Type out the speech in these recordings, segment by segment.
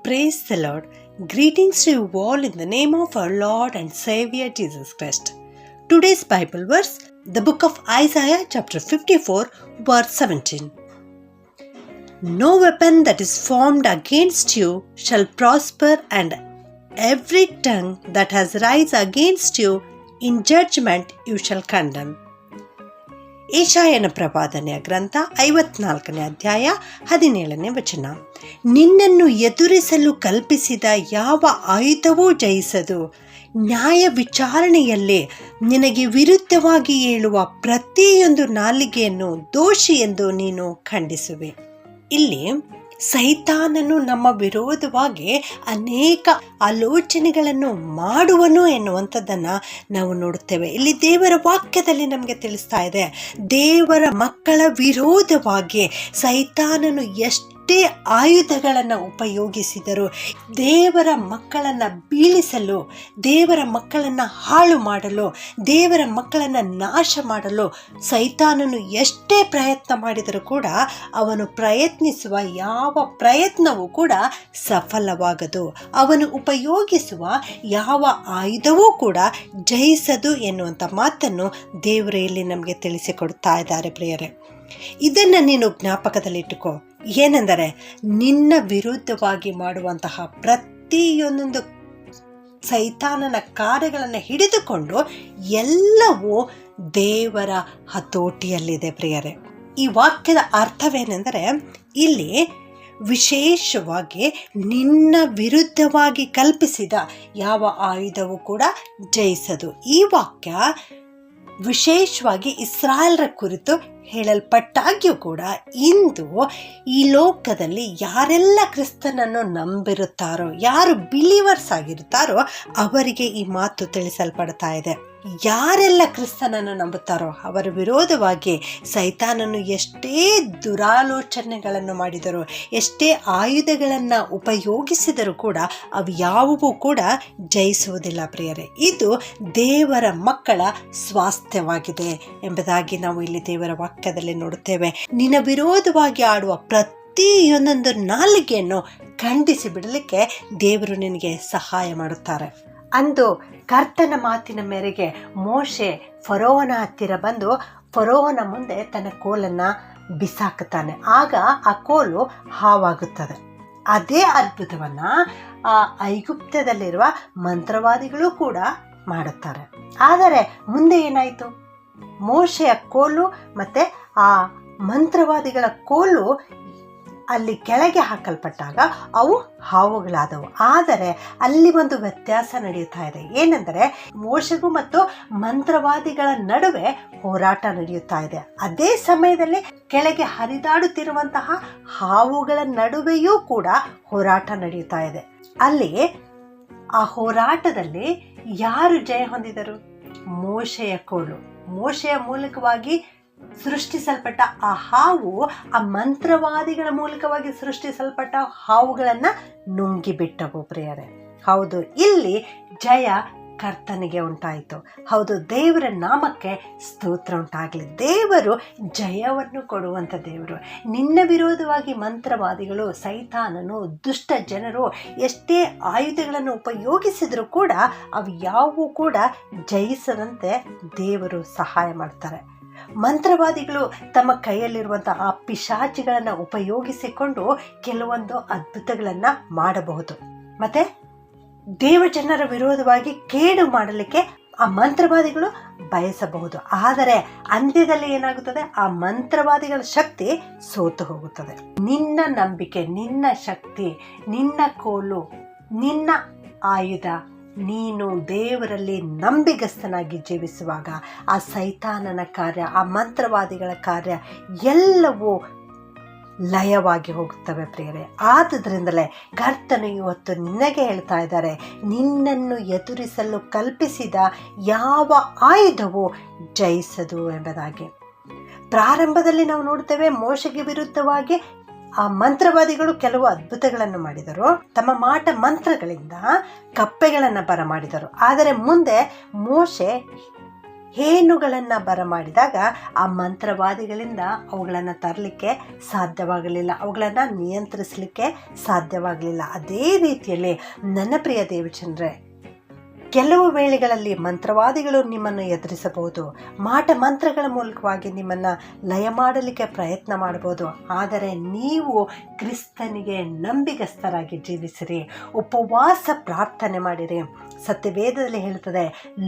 Praise the Lord. Greetings to you all in the name of our Lord and Savior Jesus Christ. Today's Bible verse, the book of Isaiah chapter 54 verse 17. No weapon that is formed against you shall prosper, and every tongue that has risen against you in judgment you shall condemn. ಏಷಾಯನ ಪ್ರವಾದನೆಯ ಗ್ರಂಥ 54ನೇ ಅಧ್ಯಾಯ 17ನೇ ವಚನ. ನಿನ್ನನ್ನು ಎದುರಿಸಲು ಕಲ್ಪಿಸಿದ ಯಾವ ಆಯುಧವೂ ಜಯಿಸದು. ನ್ಯಾಯ ವಿಚಾರಣೆಯಲ್ಲಿ ನಿನಗೆ ವಿರುದ್ಧವಾಗಿ ಹೇಳುವ ಪ್ರತಿಯೊಂದು ನಾಲಿಗೆಯನ್ನು ದೋಷಿ ಎಂದು ನೀನು ಖಂಡಿಸುವೆ. ಇಲ್ಲಿ ಸೈತಾನನು ನಮ್ಮ ವಿರೋಧವಾಗಿ ಅನೇಕ ಆಲೋಚನೆಗಳನ್ನು ಮಾಡುವನು ಎನ್ನುವಂಥದ್ದನ್ನು ನಾವು ನೋಡುತ್ತೇವೆ. ಇಲ್ಲಿ ದೇವರ ವಾಕ್ಯದಲ್ಲಿ ನಮಗೆ ತಿಳಿಸ್ತಾ ಇದೆ, ದೇವರ ಮಕ್ಕಳ ವಿರೋಧವಾಗಿ ಸೈತಾನನು ಎಷ್ಟೇ ಆಯುಧಗಳನ್ನು ಉಪಯೋಗಿಸಿದರು, ದೇವರ ಮಕ್ಕಳನ್ನು ಬೀಳಿಸಲು, ದೇವರ ಮಕ್ಕಳನ್ನು ಹಾಳು ಮಾಡಲು, ದೇವರ ಮಕ್ಕಳನ್ನು ನಾಶ ಮಾಡಲು ಸೈತಾನನು ಎಷ್ಟೇ ಪ್ರಯತ್ನ ಮಾಡಿದರೂ ಕೂಡ ಅವನು ಪ್ರಯತ್ನಿಸುವ ಯಾವ ಪ್ರಯತ್ನವೂ ಕೂಡ ಸಫಲವಾಗದು. ಅವನು ಉಪಯೋಗಿಸುವ ಯಾವ ಆಯುಧವೂ ಕೂಡ ಜಯಿಸದು ಎನ್ನುವಂಥ ಮಾತನ್ನು ದೇವರು ಇಲ್ಲಿ ನಮಗೆ ತಿಳಿಸಿಕೊಡ್ತಾ ಇದ್ದಾರೆ ಪ್ರಿಯರೇ. ಇದನ್ನು ನೀನು ಜ್ಞಾಪಕದಲ್ಲಿಟ್ಟುಕೋ. ಏನೆಂದರೆ ನಿನ್ನ ವಿರುದ್ಧವಾಗಿ ಮಾಡುವಂತಹ ಪ್ರತಿಯೊಂದೊಂದು ಸೈತಾನನ ಕಾರ್ಯಗಳನ್ನು ಹಿಡಿದುಕೊಂಡು ಎಲ್ಲವೂ ದೇವರ ಹತೋಟಿಯಲ್ಲಿದೆ ಪ್ರಿಯರೇ. ಈ ವಾಕ್ಯದ ಅರ್ಥವೇನೆಂದರೆ, ಇಲ್ಲಿ ವಿಶೇಷವಾಗಿ ನಿನ್ನ ವಿರುದ್ಧವಾಗಿ ಕಲ್ಪಿಸಿದ ಯಾವ ಆಯುಧವೂ ಕೂಡ ಜಯಿಸದು. ಈ ವಾಕ್ಯ ವಿಶೇಷವಾಗಿ ಇಸ್ರಾಯೇಲರ ಕುರಿತು ಹೇಳಲ್ಪಟ್ಟಾಗ್ಯೂ ಕೂಡ ಇಂದು ಈ ಲೋಕದಲ್ಲಿ ಯಾರೆಲ್ಲ ಕ್ರಿಸ್ತನನ್ನು ನಂಬಿರುತ್ತಾರೋ, ಯಾರು ಬಿಲೀವರ್ಸ್ ಆಗಿರುತ್ತಾರೋ ಅವರಿಗೆ ಈ ಮಾತು ತಿಳಿಸಲ್ಪಡ್ತಾ ಇದೆ. ಯಾರೆಲ್ಲ ಕ್ರಿಸ್ತನನ್ನು ನಂಬುತ್ತಾರೋ ಅವರ ವಿರೋಧವಾಗಿ ಸೈತಾನನು ಎಷ್ಟೇ ದುರಾಲೋಚನೆಗಳನ್ನು ಮಾಡಿದರೂ, ಎಷ್ಟೇ ಆಯುಧಗಳನ್ನು ಉಪಯೋಗಿಸಿದರೂ ಕೂಡ ಅವು ಯಾವುವೂ ಕೂಡ ಜಯಿಸುವುದಿಲ್ಲ ಪ್ರಿಯರೇ. ಇದು ದೇವರ ಮಕ್ಕಳ ಸ್ವಾಸ್ಥ್ಯವಾಗಿದೆ ಎಂಬುದಾಗಿ ನಾವು ಇಲ್ಲಿ ದೇವರ ವಾಕ್ಯದಲ್ಲಿ ನೋಡುತ್ತೇವೆ. ನಿನ್ನ ವಿರೋಧವಾಗಿ ಆಡುವ ಪ್ರತಿಯೊಂದೊಂದು ನಾಲಿಗೆಯನ್ನು ಖಂಡಿಸಿ ಬಿಡಲಿಕ್ಕೆ ದೇವರು ನಿನಗೆ ಸಹಾಯ ಮಾಡುತ್ತಾರೆ. ಅಂದು ಕರ್ತನ ಮಾತಿನ ಮೇರೆಗೆ ಮೋಶೆ ಫರೋಹನ ಹತ್ತಿರ ಬಂದು ಫರೋಹನ ಮುಂದೆ ತನ್ನ ಕೋಲನ್ನು ಬಿಸಾಕುತ್ತಾನೆ. ಆಗ ಆ ಕೋಲು ಹಾವಾಗುತ್ತದೆ. ಅದೇ ಅದ್ಭುತವನ್ನು ಐಗುಪ್ತದಲ್ಲಿರುವ ಮಂತ್ರವಾದಿಗಳು ಕೂಡ ಮಾಡುತ್ತಾರೆ. ಆದರೆ ಮುಂದೆ ಏನಾಯಿತು? ಮೋಶೆಯ ಕೋಲು ಮತ್ತು ಆ ಮಂತ್ರವಾದಿಗಳ ಕೋಲು ಅಲ್ಲಿ ಕೆಳಗೆ ಹಾಕಲ್ಪಟ್ಟಾಗ ಅವು ಹಾವುಗಳಾದವು. ಆದರೆ ಅಲ್ಲಿ ಒಂದು ವ್ಯತ್ಯಾಸ ನಡೆಯುತ್ತಾ ಇದೆ. ಏನೆಂದರೆ, ಮೋಶೆಗೂ ಮತ್ತು ಮಂತ್ರವಾದಿಗಳ ನಡುವೆ ಹೋರಾಟ ನಡೆಯುತ್ತಾ ಇದೆ. ಅದೇ ಸಮಯದಲ್ಲಿ ಕೆಳಗೆ ಹರಿದಾಡುತ್ತಿರುವಂತಹ ಹಾವುಗಳ ನಡುವೆಯೂ ಕೂಡ ಹೋರಾಟ ನಡೆಯುತ್ತಾ ಇದೆ. ಅಲ್ಲಿ ಆ ಹೋರಾಟದಲ್ಲಿ ಯಾರು ಜಯ ಹೊಂದಿದರು? ಮೋಶೆಯ ಕೋಲು. ಮೋಶೆಯ ಮೂಲಕವಾಗಿ ಸೃಷ್ಟಿಸಲ್ಪಟ್ಟ ಆ ಹಾವು ಆ ಮಂತ್ರವಾದಿಗಳ ಮೂಲಕವಾಗಿ ಸೃಷ್ಟಿಸಲ್ಪಟ್ಟ ಹಾವುಗಳನ್ನು ನುಂಗಿಬಿಟ್ಟವು ಪ್ರಿಯರೇ. ಹೌದು, ಇಲ್ಲಿ ಜಯ ಕರ್ತನಿಗೆ ಉಂಟಾಯಿತು. ಹೌದು, ದೇವರ ನಾಮಕ್ಕೆ ಸ್ತೋತ್ರ ಉಂಟಾಗಲಿ. ದೇವರು ಜಯವನ್ನು ಕೊಡುವಂಥ ದೇವರು. ನಿನ್ನ ವಿರೋಧವಾಗಿ ಮಂತ್ರವಾದಿಗಳು, ಸೈತಾನನು, ದುಷ್ಟ ಜನರು ಎಷ್ಟೇ ಆಯುಧಗಳನ್ನು ಉಪಯೋಗಿಸಿದರೂ ಕೂಡ ಅವು ಯಾವುವು ಕೂಡ ಜಯಿಸದಂತೆ ದೇವರು ಸಹಾಯ ಮಾಡ್ತಾರೆ. ಮಂತ್ರವಾದಿಗಳು ತಮ್ಮ ಕೈಯಲ್ಲಿರುವಂಥ ಆ ಪಿಶಾಚಿಗಳನ್ನು ಉಪಯೋಗಿಸಿಕೊಂಡು ಕೆಲವೊಂದು ಅದ್ಭುತಗಳನ್ನು ಮಾಡಬಹುದು. ಮತ್ತು ದೇವಜನರ ವಿರೋಧವಾಗಿ ಕೇಡು ಮಾಡಲಿಕ್ಕೆ ಆ ಮಂತ್ರವಾದಿಗಳು ಬಯಸಬಹುದು. ಆದರೆ ಅಂತ್ಯದಲ್ಲಿ ಏನಾಗುತ್ತದೆ? ಆ ಮಂತ್ರವಾದಿಗಳ ಶಕ್ತಿ ಸೋತು ಹೋಗುತ್ತದೆ. ನಿನ್ನ ನಂಬಿಕೆ, ನಿನ್ನ ಶಕ್ತಿ, ನಿನ್ನ ಕೋಲು, ನಿನ್ನ ಆಯುಧ, ನೀನು ದೇವರಲ್ಲಿ ನಂಬಿಗಸ್ತನಾಗಿ ಜೀವಿಸುವಾಗ ಆ ಸೈತಾನನ ಕಾರ್ಯ, ಆ ಮಂತ್ರವಾದಿಗಳ ಕಾರ್ಯ ಎಲ್ಲವೂ ಲಯವಾಗಿ ಹೋಗುತ್ತವೆ ಪ್ರಿಯರೇ. ಆದುದರಿಂದಲೇ ಕರ್ತನು ಇವತ್ತು ನಿನಗೆ ಹೇಳ್ತಾ ಇದ್ದಾರೆ, ನಿನ್ನನ್ನು ಎದುರಿಸಲು ಕಲ್ಪಿಸಿದ ಯಾವ ಆಯುಧವೂ ಜಯಿಸದು ಎಂಬುದಾಗಿ. ಪ್ರಾರಂಭದಲ್ಲಿ ನಾವು ನೋಡ್ತೇವೆ, ಮೋಶೆಗೆ ವಿರುದ್ಧವಾಗಿ ಆ ಮಂತ್ರವಾದಿಗಳು ಕೆಲವು ಅದ್ಭುತಗಳನ್ನು ಮಾಡಿದರು. ತಮ್ಮ ಮಾಟ ಮಂತ್ರಗಳಿಂದ ಕಪ್ಪೆಗಳನ್ನು ಬರಮಾಡಿದರು. ಆದರೆ ಮುಂದೆ ಮೋಶೆ ಹೇನುಗಳನ್ನು ಬರಮಾಡಿದಾಗ ಆ ಮಂತ್ರವಾದಿಗಳಿಂದ ಅವುಗಳನ್ನು ತರಲಿಕ್ಕೆ ಸಾಧ್ಯವಾಗಲಿಲ್ಲ, ಅವುಗಳನ್ನು ನಿಯಂತ್ರಿಸಲಿಕ್ಕೆ ಸಾಧ್ಯವಾಗಲಿಲ್ಲ. ಅದೇ ರೀತಿಯಲ್ಲಿ ನನ್ನ ಪ್ರಿಯ ದೇವಜನರೇ, ಕೆಲವು ವೇಳೆಗಳಲ್ಲಿ ಮಂತ್ರವಾದಿಗಳು ನಿಮ್ಮನ್ನು ಎದುರಿಸಬಹುದು, ಮಂತ್ರಗಳ ಮೂಲಕವಾಗಿ ನಿಮ್ಮನ್ನು ಲಯ ಮಾಡಲಿಕ್ಕೆ ಪ್ರಯತ್ನ ಮಾಡಬಹುದು. ಆದರೆ ನೀವು ಕ್ರಿಸ್ತನಿಗೆ ನಂಬಿಗಸ್ತರಾಗಿ ಜೀವಿಸಿರಿ, ಉಪವಾಸ ಪ್ರಾರ್ಥನೆ ಮಾಡಿರಿ. ಸತ್ಯವೇದದಲ್ಲಿ ಹೇಳ್ತದೆ,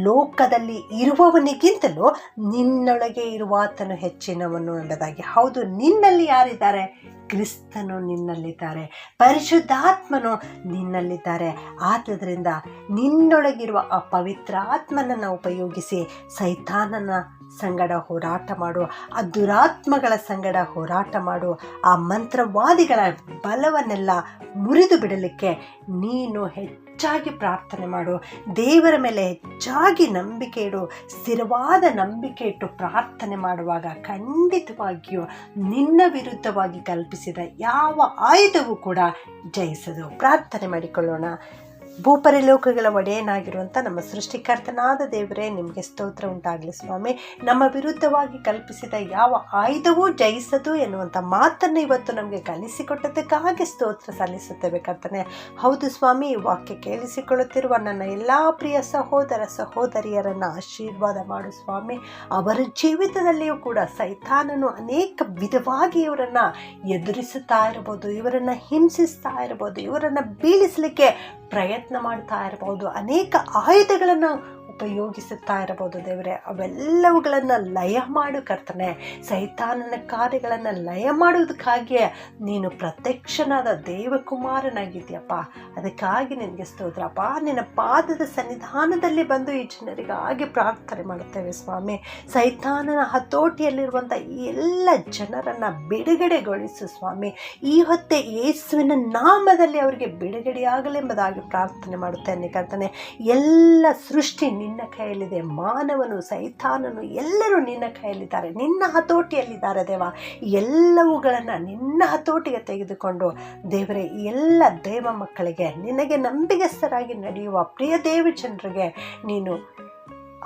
ಲೋಕದಲ್ಲಿ ಇರುವವನಿಗಿಂತಲೂ ನಿನ್ನೊಳಗೆ ಇರುವಾತನು ಹೆಚ್ಚಿನವನು ಎಂಬುದಾಗಿ. ಹೌದು, ನಿನ್ನಲ್ಲಿ ಯಾರಿದ್ದಾರೆ? ಕ್ರಿಸ್ತನು ನಿನ್ನಲ್ಲಿದ್ದಾರೆ, ಪರಿಶುದ್ಧಾತ್ಮನು ನಿನ್ನಲ್ಲಿದ್ದಾರೆ. ಆದ್ದರಿಂದ ನಿನ್ನೊಳಗಿರುವ ಆ ಪವಿತ್ರ ಆತ್ಮನನ್ನು ಉಪಯೋಗಿಸಿ ಸೈತಾನನ ಸಂಗಡ ಹೋರಾಟ ಮಾಡು, ಆ ದುರಾತ್ಮಗಳ ಸಂಗಡ ಹೋರಾಟ ಮಾಡು. ಆ ಮಂತ್ರವಾದಿಗಳ ಬಲವನ್ನೆಲ್ಲ ಮುರಿದು ಬಿಡಲಿಕ್ಕೆ ನೀನು ಹೆಚ್ಚಾಗಿ ಪ್ರಾರ್ಥನೆ ಮಾಡು. ದೇವರ ಮೇಲೆ ಹೆಚ್ಚಾಗಿ ನಂಬಿಕೆ ಇಡು. ಸ್ಥಿರವಾದ ನಂಬಿಕೆ ಇಟ್ಟು ಪ್ರಾರ್ಥನೆ ಮಾಡುವಾಗ ಖಂಡಿತವಾಗಿಯೂ ನಿನ್ನ ವಿರುದ್ಧವಾಗಿ ಕಲ್ಪಿಸಿದ ಯಾವ ಆಯುಧವೂ ಕೂಡ ಜಯಿಸದು. ಪ್ರಾರ್ಥನೆ ಮಾಡಿಕೊಳ್ಳೋಣ. ಭೂಪರಲೋಕಗಳ ಒಡೆಯನಾಗಿರುವಂಥ ನಮ್ಮ ಸೃಷ್ಟಿಕರ್ತನಾದ ದೇವರೇ, ನಿಮಗೆ ಸ್ತೋತ್ರ ಉಂಟಾಗಲಿ ಸ್ವಾಮಿ. ನಮ್ಮ ವಿರುದ್ಧವಾಗಿ ಕಲ್ಪಿಸಿದ ಯಾವ ಆಯುಧವೂ ಜಯಿಸದು ಎನ್ನುವಂಥ ಮಾತನ್ನು ಇವತ್ತು ನಮಗೆ ಕಲಿಸಿಕೊಟ್ಟದಕ್ಕಾಗಿ ಸ್ತೋತ್ರ ಸಲ್ಲಿಸುತ್ತೇವೆ ಕರ್ತನೆ. ಹೌದು ಸ್ವಾಮಿ, ಈ ವಾಕ್ಯ ಕೇಳಿಸಿಕೊಳ್ಳುತ್ತಿರುವ ನನ್ನ ಎಲ್ಲ ಪ್ರಿಯ ಸಹೋದರ ಸಹೋದರಿಯರನ್ನು ಆಶೀರ್ವಾದ ಮಾಡು ಸ್ವಾಮಿ. ಅವರ ಜೀವಿತದಲ್ಲಿಯೂ ಕೂಡ ಸೈತಾನನು ಅನೇಕ ವಿಧವಾಗಿ ಇವರನ್ನು ಎದುರಿಸುತ್ತಾ ಇರಬಹುದು, ಇವರನ್ನು ಹಿಂಸಿಸ್ತಾ ಇರಬಹುದು, ಇವರನ್ನು ಬೀಳಿಸಲಿಕ್ಕೆ ಪ್ರಯತ್ನ ಮಾಡ್ತಾ ಇರಬಹುದು, ಅನೇಕ ಆಯುಧಗಳನ್ನು ಉಪಯೋಗಿಸುತ್ತಾ ಇರಬಹುದು ದೇವರೇ. ಅವೆಲ್ಲವುಗಳನ್ನು ಲಯ ಮಾಡು ಕರ್ತನೆ. ಸೈತಾನನ ಕಾರ್ಯಗಳನ್ನು ಲಯ ಮಾಡುವುದಕ್ಕಾಗಿಯೇ ನೀನು ಪ್ರತ್ಯಕ್ಷನಾದ ದೇವಕುಮಾರನಾಗಿದ್ದೀಯಪ್ಪ. ಅದಕ್ಕಾಗಿ ನಿನಗೆ ಸ್ತೋತ್ರಪ್ಪ. ನಿನ್ನ ಪಾದದ ಸನ್ನಿಧಾನದಲ್ಲಿ ಬಂದು ಈ ಜನರಿಗಾಗಿ ಪ್ರಾರ್ಥನೆ ಮಾಡುತ್ತೇವೆ ಸ್ವಾಮಿ. ಸೈತಾನನ ಹತೋಟಿಯಲ್ಲಿರುವಂಥ ಈ ಎಲ್ಲ ಜನರನ್ನು ಬಿಡುಗಡೆಗೊಳಿಸು ಸ್ವಾಮಿ. ಈ ಹೊತ್ತೆ ಯೇಸುವಿನ ನಾಮದಲ್ಲಿ ಅವರಿಗೆ ಬಿಡುಗಡೆಯಾಗಲೆಂಬುದಾಗಿ ಪ್ರಾರ್ಥನೆ ಮಾಡುತ್ತೇನೆ ಕರ್ತನೆ. ಎಲ್ಲ ಸೃಷ್ಟಿ ನಿನ್ನ ಕೈಯಲ್ಲಿದೆ, ಮಾನವನು ಸೈತಾನನು ಎಲ್ಲರೂ ನಿನ್ನ ಕೈಯಲ್ಲಿದ್ದಾರೆ, ನಿನ್ನ ಹತೋಟಿಯಲ್ಲಿದ್ದಾರೆ ದೇವ. ಎಲ್ಲವುಗಳನ್ನು ನಿನ್ನ ಹತೋಟಿಗೆ ತೆಗೆದುಕೊಂಡು ದೇವರೇ, ಈ ಎಲ್ಲ ದೇವ ಮಕ್ಕಳಿಗೆ ನಿನಗೆ ನಂಬಿಗಸ್ತರಾಗಿ ನಡೆಯುವ ಪ್ರಿಯ ದೇವ ಜನರಿಗೆ ನೀನು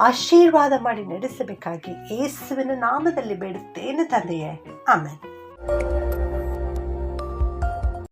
ಆಶೀರ್ವಾದ ಮಾಡಿ ನಡೆಸಬೇಕಾಗಿ ಯೇಸುವಿನ ನಾಮದಲ್ಲಿ ಬೇಡುತ್ತೇನೆ ತಂದೆಯೇ, ಆಮೆನ್.